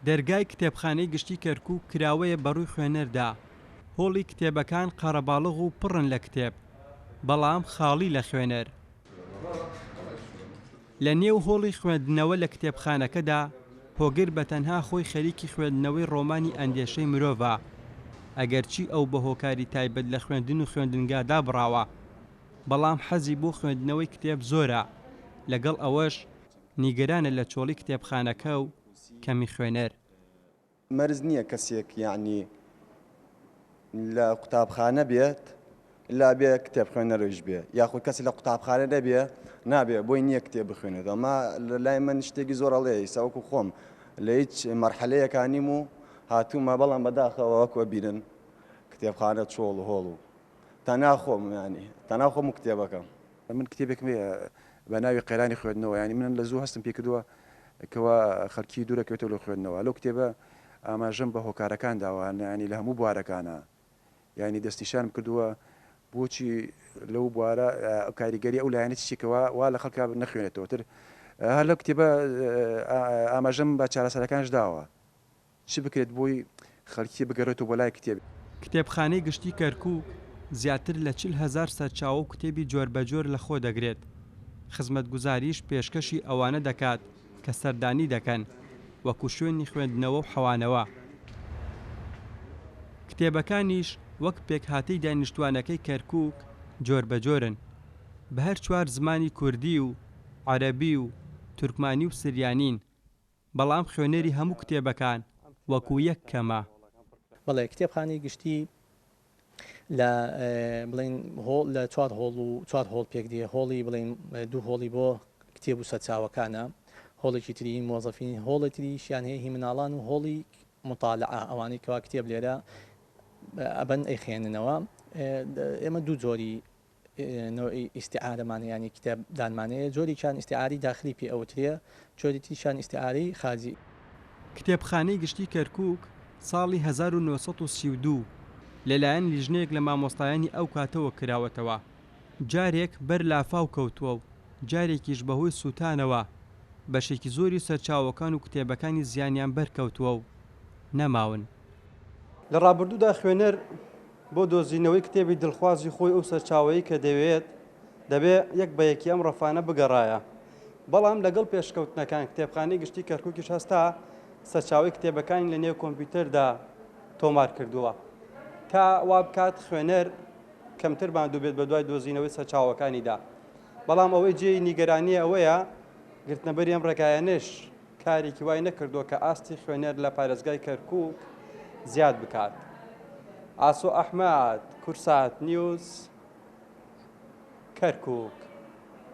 دەرگای کتێبخانەی گشتی کەرکووک کراوەیە بەڕووی خوێنەردا. هۆڵی کتێبەکان قەرەباڵغ و پڕن لە کتێب، بەڵام خاڵی لە خوێنەر. لە نێو هۆڵی خوێندنەوە لە کتێبخانەکەدا هۆگر بەتەنها خۆی خەریکی خوێندنەوەی ڕۆمانی ئەندێشەی مرۆڤە، ئەگەرچی ئەو بە هۆکاری تایبەت لە خوێندن و خوێندنگادا بڕاوە، بەڵام حەزی بۆ خوێندنەوەی کتێب زۆرە، لەگەڵ ئەوەش نیگەرانە لە چۆڵی کتێبخانەکە و کەمی خوێنەر. مەرز نییە کەسێک یعنی لە قوتابخانە بێت لا بێ کتێب خوێنەرەوەیش بێ، یاخود کەسی لە قوتابخانە نەبێ نابێ بۆی نییە کتێب بخوێنێت. ئەمە لای من شتێکی زۆر هەڵەیە ئیساوەکو خۆم لە هیچ مەرحەلەیەکانیم و هاتوومە، بەڵام بەداخەوە وەکوە بیرن کتێبخانە چۆڵ و هۆڵ و تەناخۆم ینی تەناخۆم و کتێبەکەم. من کتێبێکم بە ناوی قەیرانی خوێندنەوە، ینی من لە زوو هەستم پێ کردووە کەوا خەڵکی دوورەکەوێتەوە لە خوێندنەوە. لەو کتێبە ئاماژەم بە هۆکارەکان داوە، ینی لە هەموو بوارەکانە، ینی دەستیشانم کردووە بۆچی لەو بوارە کاریگەری ئەو لایەنە چیکەوە وا لە خەڵکا نەخوێنێتەوە تر. هەر لەو کتێبە ئاماژەم بە چارەسەرەکانش داوە چی بکرێت بۆی خەڵکی بگەڕێتەوە بۆ لای کتێب. کتێبخانەی گشتی کەرکووک زیاتر لە 40,000 سەرچاوە و کتێبی جۆربەجۆر لە خۆ دەگرێت. خزمەتگوزاریش پێشکەشی ئەوانە دەکات کە سەردانی دەکەن وەکو شوێنی خوێندنەوە و حەوانەوە. کتێبەکانیش وەک پێکهاتەی دانیشتوانەکەی کەرکووک جۆربەجۆرن، بە هەر چوار زمانی کوردی و عەرەبی و تورکمانی و سریانین، بەڵام خوێنەری هەموو کتێبەکان وەکو یەک کەمە. بەڵێ کتێبخانەی گشتی لە بڵین هۆڵ لە چوار هۆڵ پێک دیە. هۆڵی بڵین دوو هۆڵی بۆ کتێب و سەرچاوەکانە، هۆڵێکی تری مۆزەفین، هۆڵی تریشیان هەیە هی مناڵان و هۆڵی مطالعە، ئەوانەی کەوا کتێب لێرە ئەبەن ئەیخێننەوە. ئێمە دوو جۆری نەوەی ئیستیعارەمانە ینی کتێب دانمانەیە، جۆریشان ئیستیعاری داخلی پێ ئەوترێ، جۆری تریشان ئیستیعاری خارجی. کتێبخانەی گشتی کەرکووک ساڵی 1932 لەلایەن لیژنەیەک لە مامۆستایانی ئەو کاتەوە کراوەتەوە. جارێک بەر لافاو کەوتووە و جارێکیش بەهۆی سووتانەوە بەشێکی زۆری سەرچاوەکان و کتێبەکانی زیانیان بەرکەوتووە و نەماون. لە ڕابردوودا خوێنەر بۆ دۆزینەوەی کتێبی دڵخوازی خۆی ئەو سەرچاوەیە کە دەبێت یەک بە یەکی ئەم ڕەفانە بگەڕایە. بەڵام لەگەڵ پێشکەوتنەکان کتێبخانەی گشتی کەرکووکیش هەستا سەرچاوی کتێبەکانی لە نێو کۆمپیوتەردا تۆمار کردووە تا وا بکات خوێنەر کەمتر ماندوو بێت بە دوای دۆزینەوەی سەرچاوەکانیدا. بەڵام ئەوەی جێی نیگەرانی ئەوەیە گرتنەبەری ئەم ڕێگایانش کارێکی وای نەکردووە کە ئاستی خوێنەر لە پارێزگای کەرکووک زیاد بکات. ئاسۆ ئەحمەد، کورسات نیوز، کەرکووک.